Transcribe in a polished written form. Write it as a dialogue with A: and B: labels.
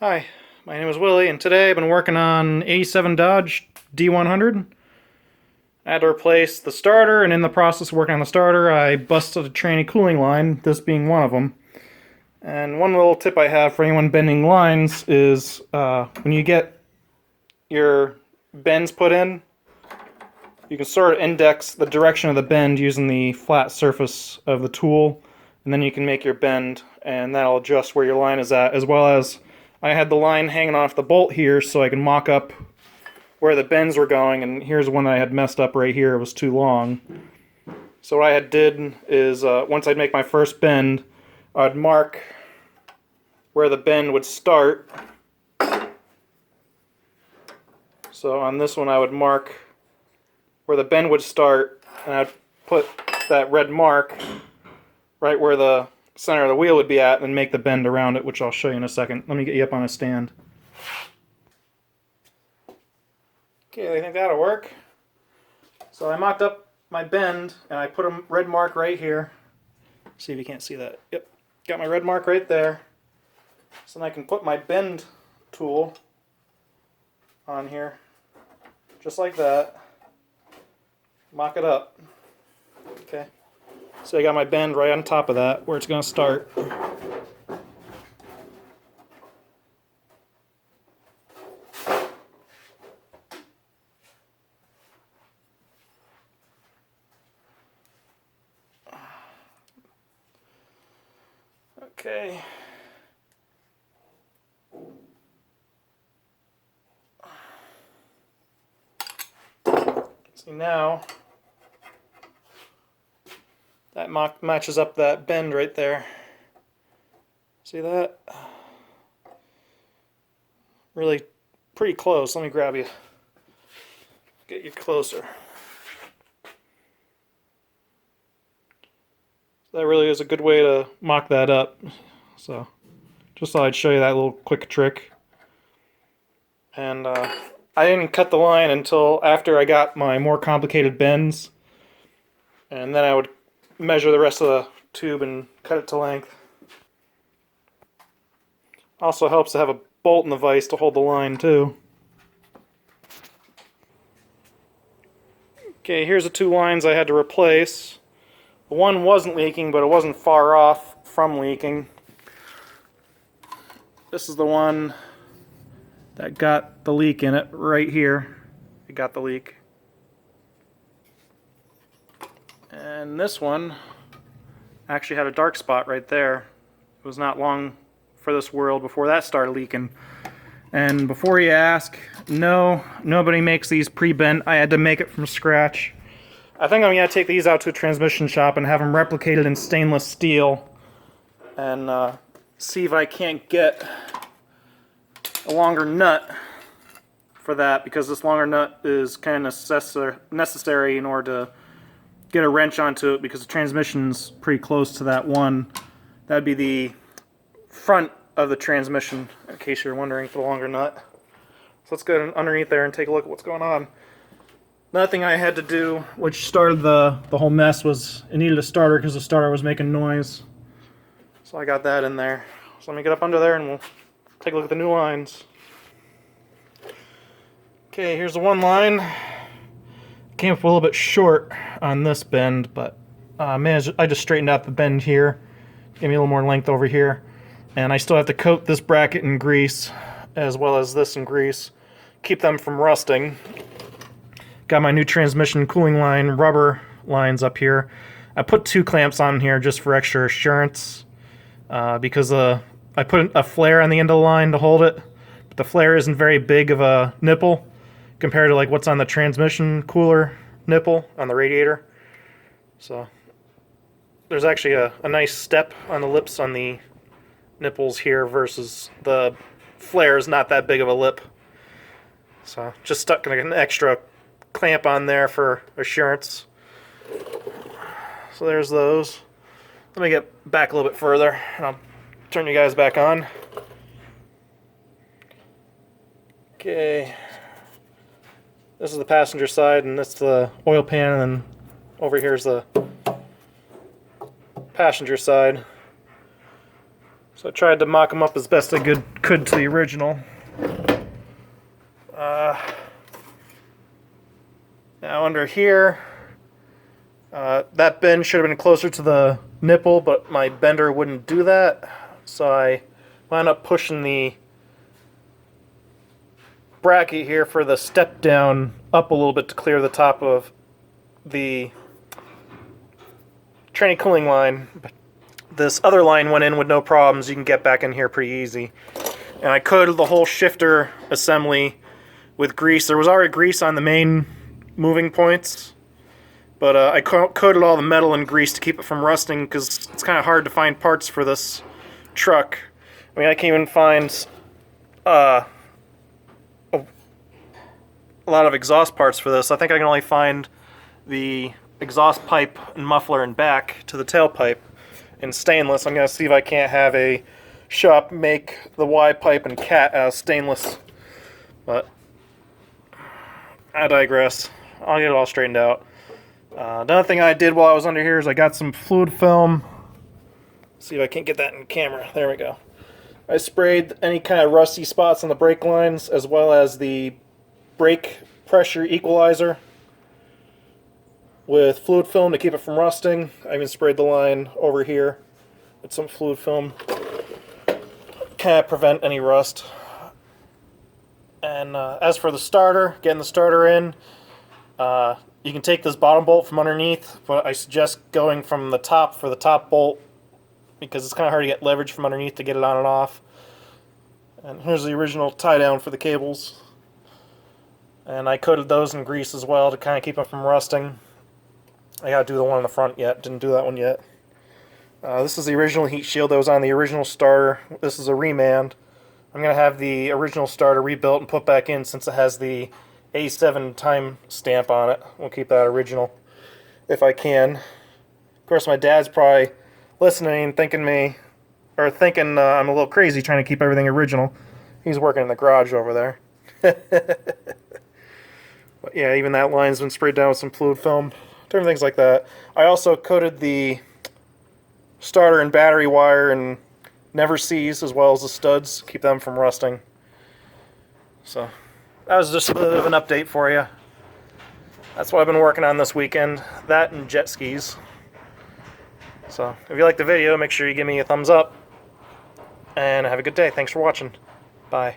A: Hi, my name is Willie, and today I've been working on 87 Dodge D100. I had to replace the starter, and in the process of working on the starter, I busted a tranny cooling line, this being one of them. And one little tip I have for anyone bending lines is when you get your bends put in, you can sort of index the direction of the bend using the flat surface of the tool, and then you can make your bend, and that'll adjust where your line is at, as well as I had the line hanging off the bolt here so I can mock up where the bends were going, and here's one that I had messed up right here. It was too long. So what I had did is once I'd make my first bend, I'd mark where the bend would start. So on this one I would mark where the bend would start, and I'd put that red mark right where the center of the wheel would be at and make the bend around it, which I'll show you in a second. Let me get you up on a stand. Okay, I think that'll work. So I mocked up my bend and I put a red mark right here. See if you can't see that. Yep, got my red mark right there. So then I can put my bend tool on here, just like that. Mock it up. Okay. So I got my bend right on top of that, where it's going to start. Okay. See now, that matches up that bend right there. See that? Really pretty close. Let me grab you. Get you closer. That really is a good way to mock that up. So, just thought I'd show you that little quick trick. And I didn't cut the line until after I got my more complicated bends. And then I would measure the rest of the tube and cut it to length. Also helps to have a bolt in the vise to hold the line too. Okay, here's the two lines I had to replace. One wasn't leaking, but it wasn't far off from leaking. This is the one that got the leak in it right here. It got the leak. And this one actually had a dark spot right there. It was not long for this world before that started leaking. And before you ask, no, nobody makes these pre-bent. I had to make it from scratch. I think I'm going to take these out to a transmission shop and have them replicated in stainless steel and see if I can't get a longer nut for that, because this longer nut is kind of necessary in order to get a wrench onto it, because the transmission's pretty close to that one. That'd be the front of the transmission, in case you're wondering for the longer nut. So let's go underneath there and take a look at what's going on. Another thing I had to do, which started the whole mess, was it needed a starter because the starter was making noise. So I got that in there. So let me get up under there and we'll take a look at the new lines. Okay, here's the one line. Came up a little bit short on this bend, but I just straightened out the bend here. Gave me a little more length over here. And I still have to coat this bracket in grease, as well as this in grease. Keep them from rusting. Got my new transmission cooling line rubber lines up here. I put 2 clamps on here just for extra assurance, because I put a flare on the end of the line to hold it, but the flare isn't very big of a nipple compared to like what's on the transmission cooler nipple on the radiator. So there's actually a nice step on the lips on the nipples here versus the flare is not that big of a lip. So just stuck an extra clamp on there for assurance. So there's those. Let me get back a little bit further and I'll turn you guys back on. Okay. This is the passenger side and that's the oil pan, and then over here's the passenger side. So I tried to mock them up as best I could to the original. Now under here, that bend should have been closer to the nipple, but my bender wouldn't do that. So I wound up pushing the bracket here for the step down up a little bit to clear the top of the training cooling line. But this other line went in with no problems. You can get back in here pretty easy. And I coated the whole shifter assembly with grease. There was already grease on the main moving points, but I coated all the metal in grease to keep it from rusting, because it's kind of hard to find parts for this truck. I mean, I can't even find a lot of exhaust parts for this. I think I can only find the exhaust pipe and muffler and back to the tailpipe in stainless. I'm going to see if I can't have a shop make the Y pipe and cat out of stainless, but I digress. I'll get it all straightened out. Another thing I did while I was under here is I got some fluid film. See if I can't get that in camera. There we go. I sprayed any kind of rusty spots on the brake lines, as well as the brake pressure equalizer with fluid film to keep it from rusting. I even sprayed the line over here with some fluid film. Kind of prevent any rust. And as for the starter, getting the starter in, you can take this bottom bolt from underneath, but I suggest going from the top for the top bolt, because it's kind of hard to get leverage from underneath to get it on and off. And here's the original tie down for the cables. And I coated those in grease as well to kind of keep them from rusting. I gotta do the one on the front yet, didn't do that one yet. This is the original heat shield that was on the original starter. This is a remand. I'm going to have the original starter rebuilt and put back in, since it has the A7 time stamp on it. We'll keep that original if I can. Of course, my dad's probably listening, thinking I'm a little crazy trying to keep everything original. He's working in the garage over there. But yeah, even that line's been sprayed down with some fluid film. Different things like that. I also coated the starter and battery wire and never sees, as well as the studs, keep them from rusting. So that was just a bit of an update for you. That's what I've been working on this weekend. That and jet skis. So if you like the video, make sure you give me a thumbs up, and have a good day. Thanks for watching. Bye.